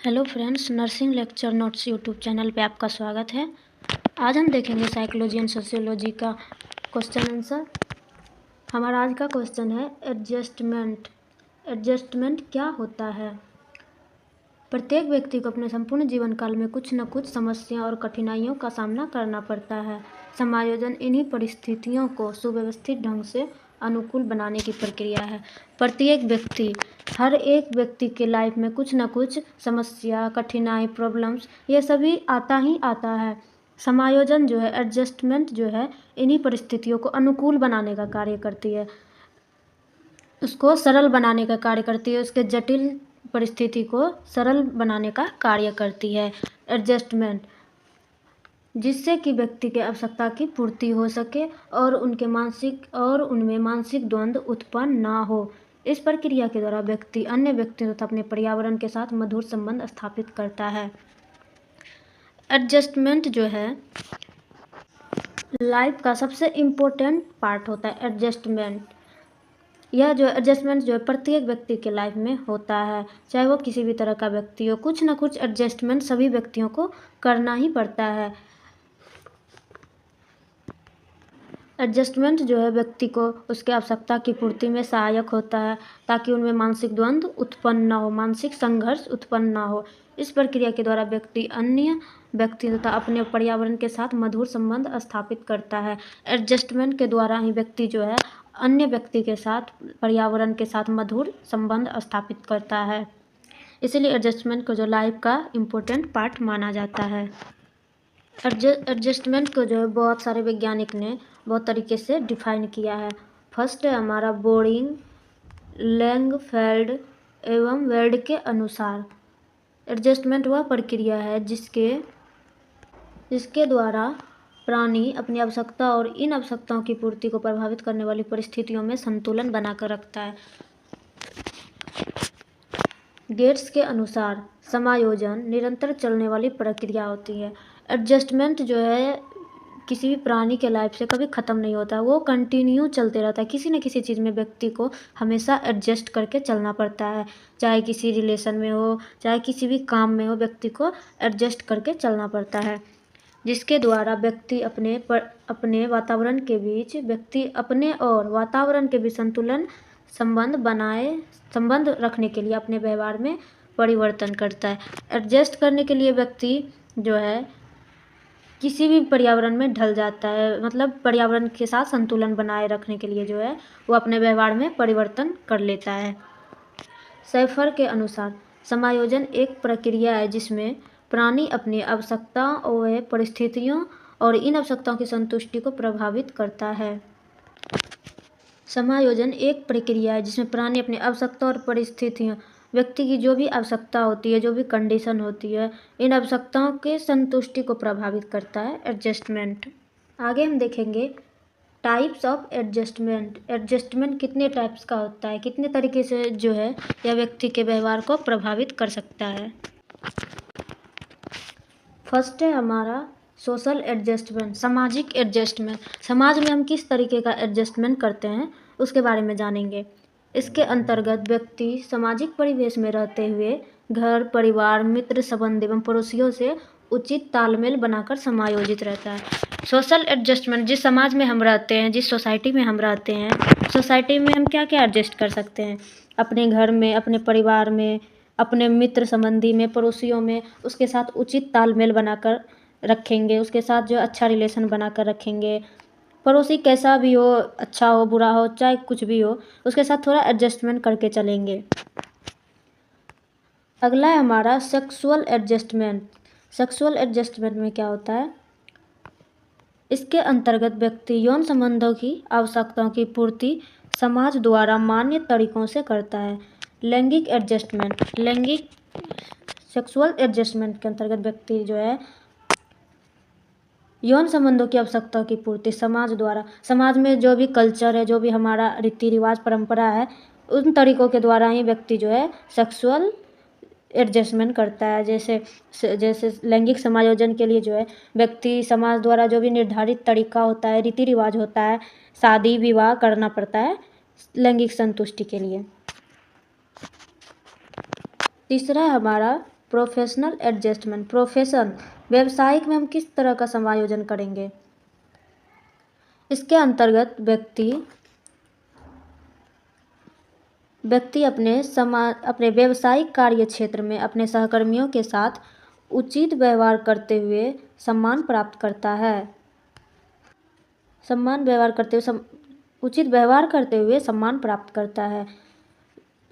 Hello friends, nursing lecture notes YouTube channel पे आपका स्वागत है। आज हम देखेंगे साइकोलॉजी एंड सोशियोलॉजी का क्वेश्चन आंसर। हमारा आज का क्वेश्चन है एडजस्टमेंट। एडजस्टमेंट क्या होता है? प्रत्येक व्यक्ति को अपने संपूर्ण जीवन काल में कुछ न कुछ समस्या और कठिनाइयों का सामना करना पड़ता है। समायोजन इन्हीं परिस्थितियों को सुव्यवस्थित ढंग से अनुकूल बनाने की प्रक्रिया है। प्रत्येक व्यक्ति, हर एक व्यक्ति के लाइफ में कुछ न कुछ समस्या, कठिनाई, प्रॉब्लम्स, ये सभी आता ही आता है। समायोजन जो है, एडजस्टमेंट जो है, इन्हीं परिस्थितियों को अनुकूल बनाने का कार्य करती है, उसको सरल बनाने का कार्य करती है, उसके जटिल परिस्थिति को सरल बनाने का कार्य करती है एडजस्टमेंट, जिससे कि व्यक्ति के आवश्यकता की पूर्ति हो सके और उनमें मानसिक द्वंद्व उत्पन्न ना हो। इस प्रक्रिया के द्वारा व्यक्ति अन्य व्यक्तियों तथा अपने पर्यावरण के साथ मधुर संबंध स्थापित करता है। एडजस्टमेंट जो है लाइफ का सबसे इम्पोर्टेंट पार्ट होता है। एडजस्टमेंट, यह जो एडजस्टमेंट जो है प्रत्येक व्यक्ति के लाइफ में होता है, चाहे वो किसी भी तरह का व्यक्ति हो। कुछ ना कुछ एडजस्टमेंट सभी व्यक्तियों को करना ही पड़ता है। एडजस्टमेंट जो है व्यक्ति को उसके आवश्यकता की पूर्ति में सहायक होता है, ताकि उनमें मानसिक द्वंद्व उत्पन्न न हो, मानसिक संघर्ष उत्पन्न न हो। इस प्रक्रिया के द्वारा व्यक्ति अन्य व्यक्ति तथा अपने पर्यावरण के साथ मधुर संबंध स्थापित करता है। एडजस्टमेंट के द्वारा ही व्यक्ति जो है अन्य व्यक्ति के साथ, पर्यावरण के साथ मधुर संबंध स्थापित करता है। इसीलिए एडजस्टमेंट को जो लाइफ का इम्पोर्टेंट पार्ट माना जाता है। एडजस्टमेंट को जो है बहुत सारे वैज्ञानिक ने बहुत तरीके से डिफाइन किया है। फर्स्ट है हमारा बोरिंग, लैंगफेल्ड एवं वेल्ड के अनुसार एडजस्टमेंट वह प्रक्रिया है जिसके द्वारा प्राणी अपनी आवश्यकता और इन आवश्यकताओं की पूर्ति को प्रभावित करने वाली परिस्थितियों में संतुलन बनाकर रखता है। गेट्स के अनुसार समायोजन निरंतर चलने वाली प्रक्रिया होती है। एडजस्टमेंट जो है किसी भी प्राणी के लाइफ से कभी ख़त्म नहीं होता, वो कंटिन्यू चलते रहता है। किसी न किसी चीज़ में व्यक्ति को हमेशा एडजस्ट करके चलना पड़ता है, चाहे किसी रिलेशन में हो, चाहे किसी भी काम में हो, व्यक्ति को एडजस्ट करके चलना पड़ता है, जिसके द्वारा व्यक्ति अपने वातावरण के बीच, व्यक्ति अपने और वातावरण के बीच संतुलन संबंध रखने के लिए अपने व्यवहार में परिवर्तन करता है। एडजस्ट करने के लिए व्यक्ति जो है किसी भी पर्यावरण में ढल जाता है, मतलब पर्यावरण के साथ संतुलन बनाए रखने के लिए जो है वो अपने व्यवहार में परिवर्तन कर लेता है। सैफर के अनुसार समायोजन एक प्रक्रिया है जिसमें प्राणी अपनी आवश्यकताओं और परिस्थितियों और इन आवश्यकताओं की संतुष्टि को प्रभावित करता है। समायोजन एक प्रक्रिया है जिसमें प्राणी अपनी आवश्यकता और परिस्थितियों, व्यक्ति की जो भी आवश्यकता होती है, जो भी कंडीशन होती है, इन आवश्यकताओं के संतुष्टि को प्रभावित करता है एडजस्टमेंट। आगे हम देखेंगे टाइप्स ऑफ एडजस्टमेंट। एडजस्टमेंट कितने टाइप्स का होता है, कितने तरीके से जो है यह व्यक्ति के व्यवहार को प्रभावित कर सकता है। फर्स्ट है हमारा सोशल एडजस्टमेंट, सामाजिक एडजस्टमेंट। समाज में हम किस तरीके का एडजस्टमेंट करते हैं उसके बारे में जानेंगे। इसके अंतर्गत व्यक्ति सामाजिक परिवेश में रहते हुए घर, परिवार, मित्र, संबंध एवं पड़ोसियों से उचित तालमेल बनाकर समायोजित रहता है। सोशल एडजस्टमेंट, जिस समाज में हम रहते हैं, जिस सोसाइटी में हम रहते हैं, सोसाइटी में हम क्या क्या एडजस्ट कर सकते हैं, अपने घर में, अपने परिवार में, अपने मित्र संबंधी में, पड़ोसियों में, उसके साथ उचित तालमेल बनाकर रखेंगे, उसके साथ जो अच्छा रिलेशन बनाकर रखेंगे। पड़ोसी कैसा भी हो, अच्छा हो, बुरा हो, चाहे कुछ भी हो, उसके साथ थोड़ा एडजस्टमेंट करके चलेंगे। अगला है हमारा सेक्सुअल एडजस्टमेंट। सेक्सुअल एडजस्टमेंट में क्या होता है? इसके अंतर्गत व्यक्ति यौन संबंधों की आवश्यकताओं की पूर्ति समाज द्वारा मान्य तरीकों से करता है। लैंगिक एडजस्टमेंट, सेक्सुअल एडजस्टमेंट के अंतर्गत व्यक्ति जो है यौन संबंधों की आवश्यकताओं की पूर्ति समाज द्वारा, समाज में जो भी कल्चर है, जो भी हमारा रीति रिवाज परंपरा है, उन तरीकों के द्वारा ही व्यक्ति जो है सेक्सुअल एडजस्टमेंट करता है। जैसे लैंगिक समायोजन के लिए जो है व्यक्ति समाज द्वारा जो भी निर्धारित तरीका होता है, रीति रिवाज होता है, शादी विवाह करना पड़ता है लैंगिक संतुष्टि के लिए। तीसरा है हमारा प्रोफेशनल एडजस्टमेंट। प्रोफेशन, व्यवसायिक में हम किस तरह का समायोजन करेंगे। इसके अंतर्गत व्यक्ति अपने व्यावसायिक कार्य क्षेत्र में अपने सहकर्मियों के साथ उचित व्यवहार करते हुए सम्मान प्राप्त करता है। उचित व्यवहार करते हुए सम्मान प्राप्त करता है।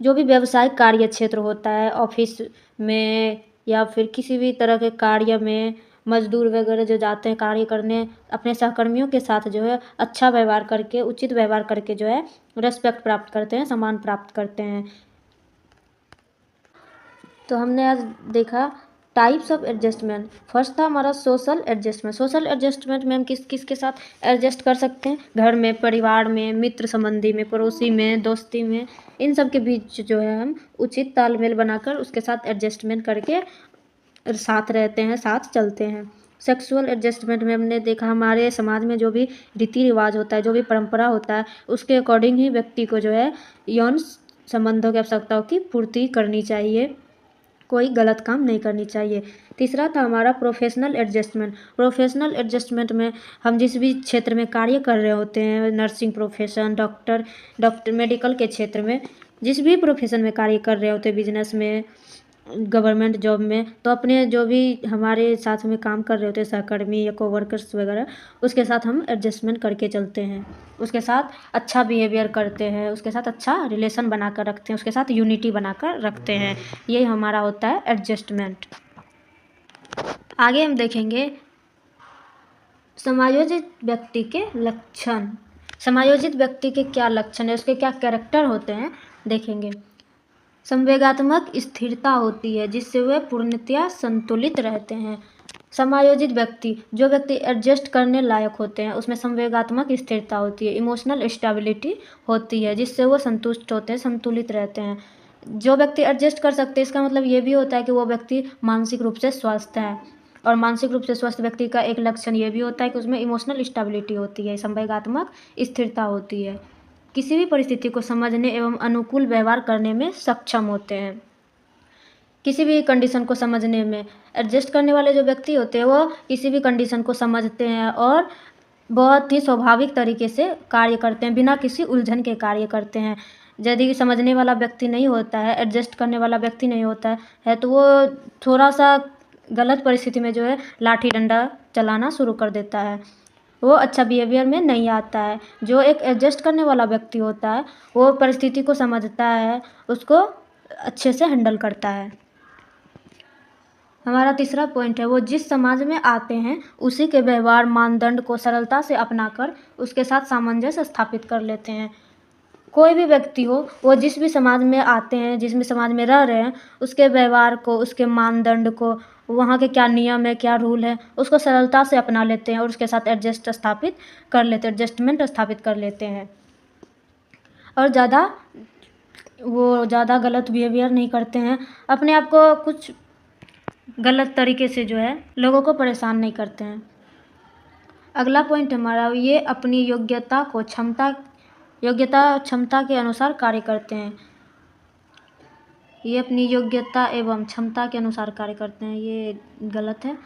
जो भी व्यावसायिक कार्य क्षेत्र होता है, ऑफिस में या फिर किसी भी तरह के कार्य में मजदूर वगैरह जो जाते हैं कार्य करने, अपने सहकर्मियों के साथ जो है अच्छा व्यवहार करके, उचित व्यवहार करके जो है रेस्पेक्ट प्राप्त करते हैं, सम्मान प्राप्त करते हैं। तो हमने आज देखा टाइप्स ऑफ एडजस्टमेंट। फर्स्ट था हमारा सोशल एडजस्टमेंट। सोशल एडजस्टमेंट में हम किस के साथ एडजस्ट कर सकते हैं। घर में, परिवार में, मित्र संबंधी में, पड़ोसी में, दोस्ती में, इन सब के बीच जो है हम उचित तालमेल बनाकर उसके साथ एडजस्टमेंट करके साथ रहते हैं, साथ चलते हैं। सेक्सुअल एडजस्टमेंट में हमने देखा हमारे समाज में जो भी रीति रिवाज होता है, जो भी परंपरा होता है, उसके अकॉर्डिंग ही व्यक्ति को जो है यौन संबंधों की आवश्यकताओं की पूर्ति करनी चाहिए, कोई गलत काम नहीं करनी चाहिए। तीसरा था हमारा प्रोफेशनल एडजस्टमेंट। प्रोफेशनल एडजस्टमेंट में हम जिस भी क्षेत्र में कार्य कर रहे होते हैं, नर्सिंग प्रोफेशन, डॉक्टर मेडिकल के क्षेत्र में जिस भी प्रोफेशन में कार्य कर रहे होते हैं, बिजनेस में, गवर्नमेंट जॉब में, तो अपने जो भी हमारे साथ में काम कर रहे होते हैं सहकर्मी या कोवर्कर्स वगैरह, उसके साथ हम एडजस्टमेंट करके चलते हैं, उसके साथ अच्छा बिहेवियर करते हैं, उसके साथ अच्छा रिलेशन बनाकर रखते हैं, उसके साथ यूनिटी बनाकर रखते हैं। ये हमारा होता है एडजस्टमेंट। आगे हम देखेंगे समायोजित व्यक्ति के लक्षण। समायोजित व्यक्ति के क्या लक्षण है, उसके क्या कैरेक्टर होते हैं, देखेंगे। संवेगात्मक स्थिरता होती है जिससे वे पूर्णतया संतुलित रहते हैं। समायोजित व्यक्ति, जो व्यक्ति एडजस्ट करने लायक होते हैं, उसमें संवेगात्मक स्थिरता होती है, इमोशनल स्टेबिलिटी होती है जिससे वो संतुष्ट होते हैं, संतुलित रहते हैं। जो व्यक्ति एडजस्ट कर सकते हैं, इसका मतलब ये भी होता है कि वो व्यक्ति मानसिक रूप से स्वस्थ है। और मानसिक रूप से स्वस्थ व्यक्ति का एक लक्षण ये भी होता है कि उसमें इमोशनल स्टेबिलिटी होती है, संवेगात्मक स्थिरता होती है, किसी भी परिस्थिति को समझने एवं अनुकूल व्यवहार करने में सक्षम होते हैं। किसी भी कंडीशन को समझने में एडजस्ट करने वाले जो व्यक्ति होते हैं वो किसी भी कंडीशन को समझते हैं और बहुत ही स्वाभाविक तरीके से कार्य करते हैं, बिना किसी उलझन के कार्य करते हैं। यदि समझने वाला व्यक्ति नहीं होता है, एडजस्ट करने वाला व्यक्ति नहीं होता है तो वो थोड़ा सा गलत परिस्थिति में जो है लाठी डंडा चलाना शुरू कर देता है, वो अच्छा बिहेवियर में नहीं आता है। जो एक एडजस्ट करने वाला व्यक्ति होता है वो परिस्थिति को समझता है, उसको अच्छे से हैंडल करता है। हमारा तीसरा पॉइंट है वो जिस समाज में आते हैं उसी के व्यवहार मानदंड को सरलता से अपनाकर उसके साथ सामंजस्य स्थापित कर लेते हैं। कोई भी व्यक्ति हो, वो जिस भी समाज में आते हैं, जिस भी समाज में रह रहे हैं, उसके व्यवहार को, उसके मानदंड को, वहाँ के क्या नियम है, क्या रूल है, उसको सरलता से अपना लेते हैं और उसके साथ एडजस्टमेंट स्थापित कर लेते हैं। और ज़्यादा गलत बिहेवियर नहीं करते हैं, अपने आप को कुछ गलत तरीके से जो है लोगों को परेशान नहीं करते हैं। अगला पॉइंट हमारा ये अपनी योग्यता क्षमता के अनुसार कार्य करते हैं। ये अपनी योग्यता एवं क्षमता के अनुसार कार्य करते हैं, ये गलत है।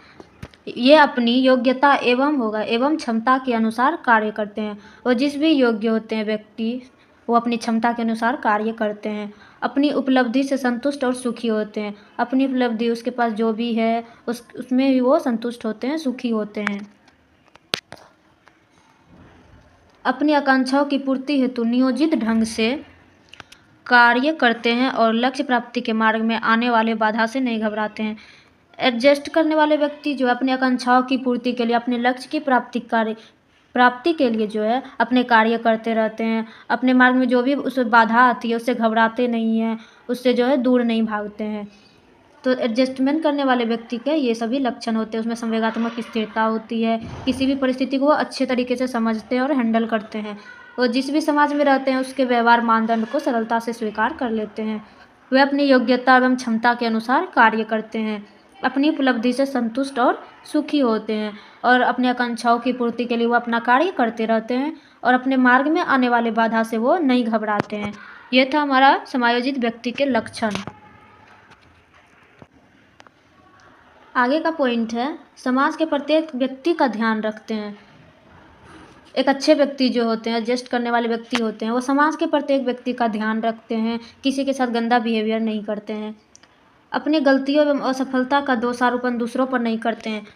ये अपनी योग्यता एवं क्षमता के अनुसार कार्य करते हैं। और जिस भी योग्य होते हैं व्यक्ति, वो अपनी क्षमता के अनुसार कार्य करते हैं, अपनी उपलब्धि से संतुष्ट और सुखी होते हैं। अपनी उपलब्धि, उसके पास जो भी है उसमें भी वो संतुष्ट होते हैं, सुखी होते हैं। अपनी आकांक्षाओं की पूर्ति हेतु नियोजित ढंग से कार्य करते हैं और लक्ष्य प्राप्ति के मार्ग में आने वाले बाधा से नहीं घबराते हैं। एडजस्ट करने वाले व्यक्ति जो अपनी आकांक्षाओं की पूर्ति के लिए, अपने लक्ष्य की प्राप्ति के लिए जो है अपने कार्य करते रहते हैं। अपने मार्ग में जो भी उस बाधा आती है उससे घबराते नहीं हैं, उससे जो है दूर नहीं भागते हैं। तो एडजस्टमेंट करने वाले व्यक्ति के ये सभी लक्षण होते हैं। उसमें संवेगात्मक स्थिरता होती है, किसी भी परिस्थिति को वो अच्छे तरीके से समझते हैं और हैंडल करते हैं। और जिस भी समाज में रहते हैं उसके व्यवहार मानदंड को सरलता से स्वीकार कर लेते हैं। वे अपनी योग्यता एवं क्षमता के अनुसार कार्य करते हैं, अपनी उपलब्धि से संतुष्ट और सुखी होते हैं और अपनी आकांक्षाओं की पूर्ति के लिए वो अपना कार्य करते रहते हैं और अपने मार्ग में आने वाले बाधा से वो नहीं घबराते हैं। ये था हमारा समायोजित व्यक्ति के लक्षण। आगे का पॉइंट है, समाज के प्रत्येक व्यक्ति का ध्यान रखते हैं। एक अच्छे व्यक्ति जो होते हैं, एडजस्ट करने वाले व्यक्ति होते हैं, वो समाज के प्रत्येक व्यक्ति का ध्यान रखते हैं, किसी के साथ गंदा बिहेवियर नहीं करते हैं, अपनी गलतियों एवं असफलता का दोषारोपण दूसरों पर नहीं करते हैं।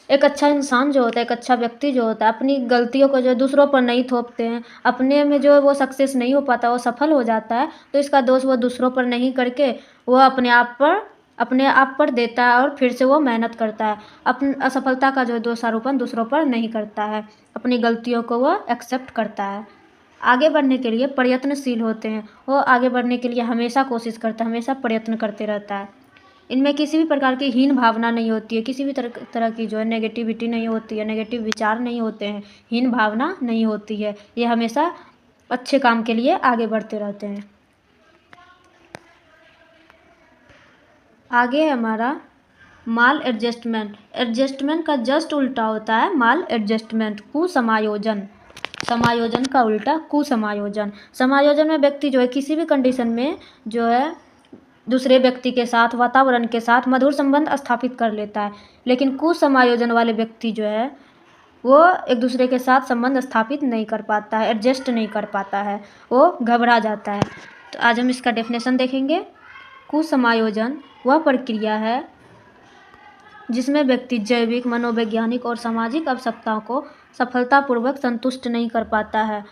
एक अच्छा इंसान जो होता है, एक अच्छा व्यक्ति जो होता है, अपनी गलतियों को जो दूसरों पर नहीं थोपते हैं, अपने में जो वो सक्सेस नहीं हो पाता, वो सफल हो जाता है तो इसका दोष वो दूसरों पर नहीं करके वो अपने आप पर देता है और फिर से वो मेहनत करता है। अपनी असफलता का जो दोषारोपण दूसरों पर नहीं करता है, अपनी गलतियों को वो एक्सेप्ट करता है। आगे बढ़ने के लिए प्रयत्नशील होते हैं, वो आगे बढ़ने के लिए हमेशा कोशिश करता है, हमेशा प्रयत्न करते रहता है। इनमें किसी भी प्रकार की हीन भावना नहीं होती है, किसी भी तरह की जो है नेगेटिविटी नहीं होती है, नेगेटिव विचार नहीं होते हैं, हीन भावना नहीं होती है। ये हमेशा अच्छे काम के लिए आगे बढ़ते रहते हैं। आगे है हमारा माल एडजस्टमेंट। एडजस्टमेंट का जस्ट उल्टा होता है माल एडजस्टमेंट, कुसमायोजन। समायोजन का उल्टा कुसमायोजन। समायोजन में व्यक्ति जो है किसी भी कंडीशन में जो है दूसरे व्यक्ति के साथ, वातावरण के साथ मधुर संबंध स्थापित कर लेता है, लेकिन कुसमायोजन वाले व्यक्ति जो है वो एक दूसरे के साथ संबंध स्थापित नहीं कर पाता है, एडजस्ट नहीं कर पाता है, वो घबरा जाता है। तो आज हम इसका डेफिनेशन देखेंगे। कुसमायोजन वह प्रक्रिया है जिसमें व्यक्ति जैविक, मनोवैज्ञानिक और सामाजिक आवश्यकताओं को सफलतापूर्वक संतुष्ट नहीं कर पाता है।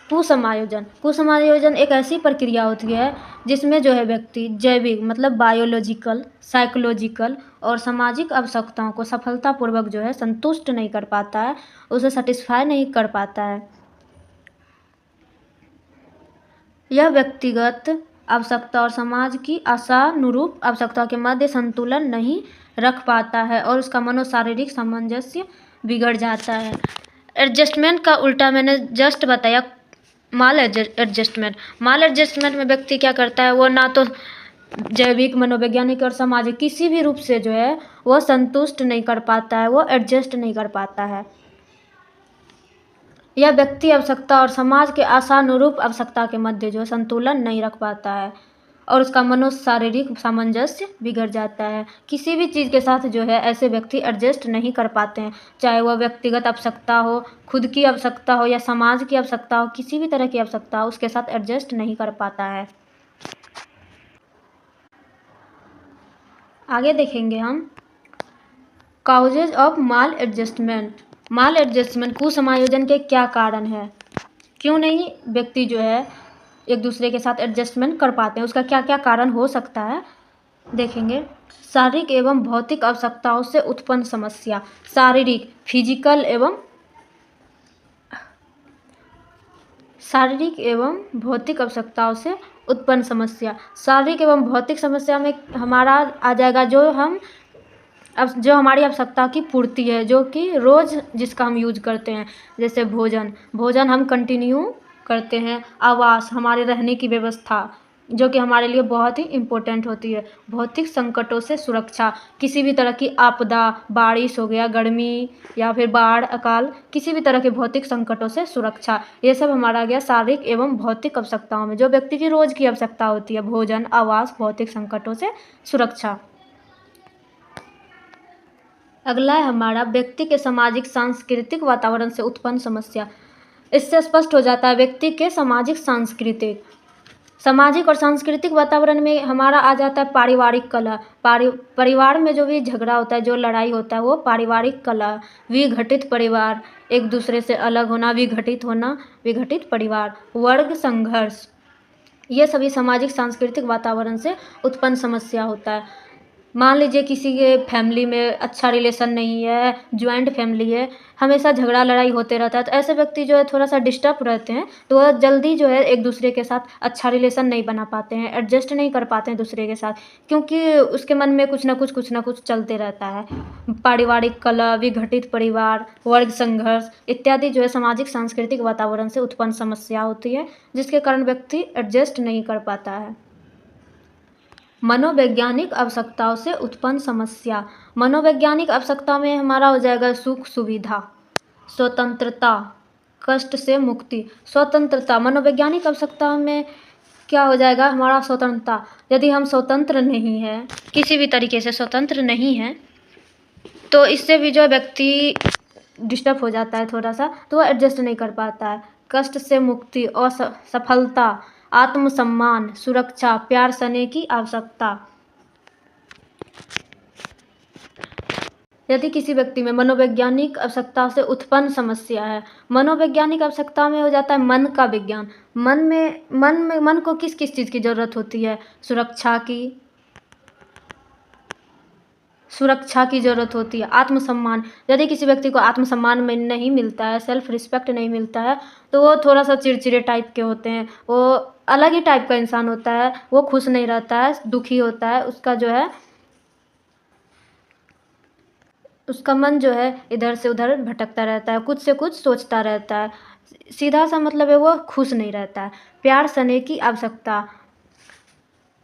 कुसमायोजन एक ऐसी प्रक्रिया होती है जिसमें जो है व्यक्ति जैविक मतलब बायोलॉजिकल, साइकोलॉजिकल और सामाजिक आवश्यकताओं को सफलतापूर्वक जो है संतुष्ट नहीं कर पाता है, उसे सेटिस्फाई नहीं कर पाता है। यह व्यक्तिगत आवश्यकता और समाज की आशानुरूप आवश्यकताओं के मध्य संतुलन नहीं रख पाता है और उसका मनोशारीरिक सामंजस्य बिगड़ जाता है। एडजस्टमेंट का उल्टा मैंने जस्ट बताया माल एडजस्टमेंट। माल एडजस्टमेंट में व्यक्ति क्या करता है, वो ना तो जैविक, मनोवैज्ञानिक और सामाजिक किसी भी रूप से जो है वो संतुष्ट नहीं कर पाता है, वो एडजस्ट नहीं कर पाता है। यह व्यक्ति आवश्यकता और समाज के आशानुरूप आवश्यकता के मध्य जो संतुलन नहीं रख पाता है और उसका मनोशारीरिक सामंजस्य बिगड़ जाता है। किसी भी चीज़ के साथ जो है ऐसे व्यक्ति एडजस्ट नहीं कर पाते हैं, चाहे वह व्यक्तिगत आवश्यकता हो, खुद की आवश्यकता हो या समाज की आवश्यकता हो, किसी भी तरह की आवश्यकता हो उसके साथ एडजस्ट नहीं कर पाता है। आगे देखेंगे हम causes of maladjustment. Maladjustment कुसमायोजन के क्या कारण है, क्यों नहीं व्यक्ति जो है एक दूसरे के साथ एडजस्टमेंट कर पाते हैं, उसका क्या क्या कारण हो सकता है देखेंगे। शारीरिक एवं भौतिक आवश्यकताओं से उत्पन्न समस्या। शारीरिक एवं भौतिक आवश्यकताओं से उत्पन्न समस्या। शारीरिक एवं भौतिक समस्या में हमारा आ जाएगा जो हमारी आवश्यकता की पूर्ति है, जो कि रोज़ जिसका हम यूज करते हैं, जैसे भोजन हम कंटिन्यू करते हैं, आवास हमारे रहने की व्यवस्था जो कि हमारे लिए बहुत ही इम्पोर्टेंट होती है, भौतिक संकटों से सुरक्षा, किसी भी तरह की आपदा, बारिश हो गया, गर्मी या फिर बाढ़, अकाल, किसी भी तरह के भौतिक संकटों से सुरक्षा, ये सब हमारा आ गया शारीरिक एवं भौतिक आवश्यकताओं में, जो व्यक्ति की रोज़ की आवश्यकता होती है, भोजन, आवास, भौतिक संकटों से सुरक्षा। अगला है हमारा व्यक्ति के सामाजिक सांस्कृतिक वातावरण से उत्पन्न समस्या। इससे स्पष्ट हो जाता है व्यक्ति के सामाजिक और सांस्कृतिक वातावरण में हमारा आ जाता है पारिवारिक कलह। परिवार में जो भी झगड़ा होता है, जो लड़ाई होता है, वो पारिवारिक कलह, विघटित परिवार, एक दूसरे से अलग होना, विघटित परिवार, वर्ग संघर्ष, ये सभी सामाजिक सांस्कृतिक वातावरण से उत्पन्न समस्या होता है। मान लीजिए किसी के फैमिली में अच्छा रिलेशन नहीं है, ज्वाइंट फैमिली है, हमेशा झगड़ा लड़ाई होते रहता है, तो ऐसे व्यक्ति जो है थोड़ा सा डिस्टर्ब रहते हैं, तो वह जल्दी जो है एक दूसरे के साथ अच्छा रिलेशन नहीं बना पाते हैं, एडजस्ट नहीं कर पाते हैं दूसरे के साथ, क्योंकि उसके मन में कुछ ना कुछ चलते रहता है। पारिवारिक कलह, विघटित परिवार, वर्ग संघर्ष इत्यादि जो है सामाजिक सांस्कृतिक वातावरण से उत्पन्न समस्या होती है, जिसके कारण व्यक्ति एडजस्ट नहीं कर पाता है। मनोवैज्ञानिक आवश्यकताओं से उत्पन्न समस्या। मनोवैज्ञानिक आवश्यकता में हमारा हो जाएगा सुख सुविधा, स्वतंत्रता, कष्ट से मुक्ति। स्वतंत्रता मनोवैज्ञानिक आवश्यकताओं में क्या हो जाएगा हमारा स्वतंत्रता। यदि हम स्वतंत्र नहीं हैं, किसी भी तरीके से स्वतंत्र नहीं हैं, तो इससे भी जो व्यक्ति डिस्टर्ब हो जाता है थोड़ा सा, तो वो एडजस्ट नहीं कर पाता है। कष्ट से मुक्ति और सफलता, आत्मसम्मान, सुरक्षा, प्यार सने की आवश्यकता। यदि किसी व्यक्ति में मनोवैज्ञानिक आवश्यकता से उत्पन्न समस्या है, मनोवैज्ञानिक आवश्यकता में हो जाता है मन का विज्ञान। मन को किस किस चीज़ की ज़रूरत होती है? सुरक्षा की ज़रूरत होती है, आत्मसम्मान। यदि किसी व्यक्ति को आत्मसम्मान में नहीं मिलता है, सेल्फ रिस्पेक्ट नहीं मिलता है, तो वो थोड़ा सा चिड़चिड़े टाइप के होते हैं, वो अलग ही टाइप का इंसान होता है, वो खुश नहीं रहता है, दुखी होता है, उसका मन जो है इधर से उधर भटकता रहता है, कुछ से कुछ सोचता रहता है। सीधा सा मतलब है वो खुश नहीं रहता है। प्यार स्नेह की आवश्यकता।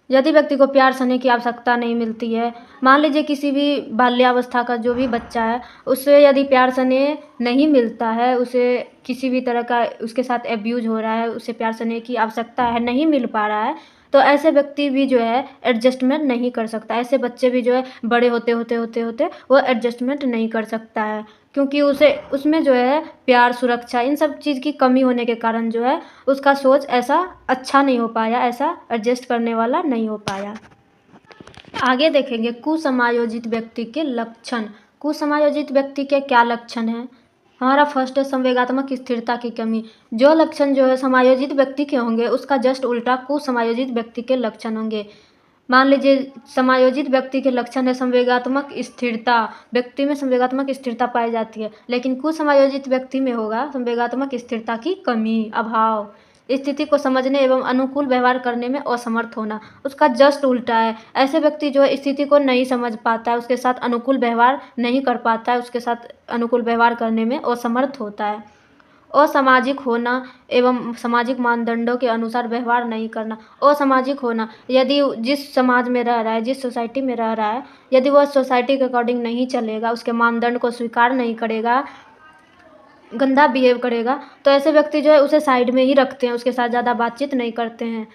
यदि व्यक्ति को प्यार स्नेह की आवश्यकता नहीं मिलती है, मान लीजिए किसी भी बाल्यावस्था का जो भी बच्चा है, उसे यदि प्यार स्नेह नहीं मिलता है, उसे किसी भी तरह का उसके साथ एब्यूज हो रहा है, उसे प्यार स्नेह की आवश्यकता है, नहीं मिल पा रहा है, तो ऐसे व्यक्ति भी जो है एडजस्टमेंट नहीं कर सकता। ऐसे बच्चे भी जो है बड़े होते वो एडजस्टमेंट नहीं कर सकता है, क्योंकि उसे उसमें जो है प्यार, सुरक्षा, इन सब चीज़ की कमी होने के कारण जो है उसका सोच ऐसा अच्छा नहीं हो पाया, ऐसा एडजस्ट करने वाला नहीं हो पाया। आगे देखेंगे कुसमायोजित व्यक्ति के लक्षण। कुसमायोजित व्यक्ति के क्या लक्षण हैं? हमारा फर्स्ट है संवेगात्मक स्थिरता की कमी। जो लक्षण जो है समायोजित व्यक्ति के होंगे, उसका जस्ट उल्टा कुसमायोजित व्यक्ति के लक्षण होंगे। मान लीजिए समायोजित व्यक्ति के लक्षण है संवेगात्मक स्थिरता, व्यक्ति में संवेगात्मक स्थिरता पाई जाती है, लेकिन कुसमायोजित व्यक्ति में होगा संवेगात्मक स्थिरता की कमी, अभाव, स्थिति को समझने एवं अनुकूल व्यवहार करने में असमर्थ होना। उसका जस्ट उल्टा है। ऐसे व्यक्ति जो है स्थिति को नहीं समझ पाता है, उसके साथ अनुकूल व्यवहार नहीं कर पाता है, उसके साथ अनुकूल व्यवहार करने में असमर्थ होता है। असामाजिक होना एवं सामाजिक मानदंडों के अनुसार व्यवहार नहीं करना। असामाजिक होना, यदि जिस समाज में रह रहा है, जिस सोसाइटी में रह रहा है, यदि वह सोसाइटी के अकॉर्डिंग नहीं चलेगा, उसके मानदंड को स्वीकार नहीं करेगा, गंदा बिहेव करेगा, तो ऐसे व्यक्ति जो है उसे साइड में ही रखते हैं, उसके साथ ज़्यादा बातचीत नहीं करते हैं।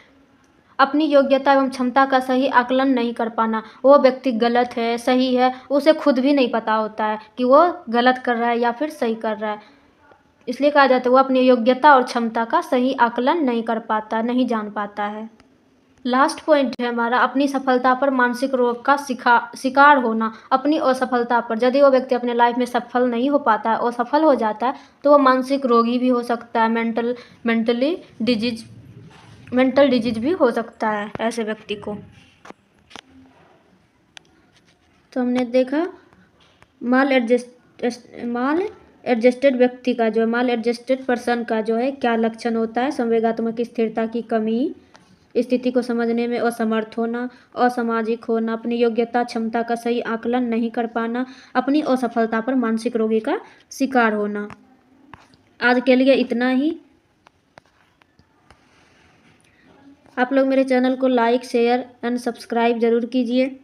अपनी योग्यता एवं क्षमता का सही आकलन नहीं कर पाना। वो व्यक्ति गलत है, सही है, उसे खुद भी नहीं पता होता है कि वो गलत कर रहा है या फिर सही कर रहा है। इसलिए कहा जाता है वो अपनी योग्यता और क्षमता का सही आकलन नहीं कर पाता, नहीं जान पाता है। लास्ट पॉइंट है हमारा अपनी सफलता पर मानसिक रोग का शिकार होना। अपनी असफलता पर, यदि वो व्यक्ति अपने लाइफ में सफल नहीं हो पाता है, असफल हो जाता है, तो वो मानसिक रोगी भी हो सकता है, मेंटल डिजीज भी हो सकता है ऐसे व्यक्ति को। तो हमने देखा माल एडजस्टेड व्यक्ति का जो है, माल एडजस्टेड पर्सन का जो है क्या लक्षण होता है? संवेगात्मक स्थिरता की कमी, स्थिति को समझने में असमर्थ होना, असामाजिक होना, अपनी योग्यता क्षमता का सही आकलन नहीं कर पाना, अपनी असफलता पर मानसिक रोगी का शिकार होना। आज के लिए इतना ही। आप लोग मेरे चैनल को लाइक, शेयर एंड सब्सक्राइब ज़रूर कीजिए।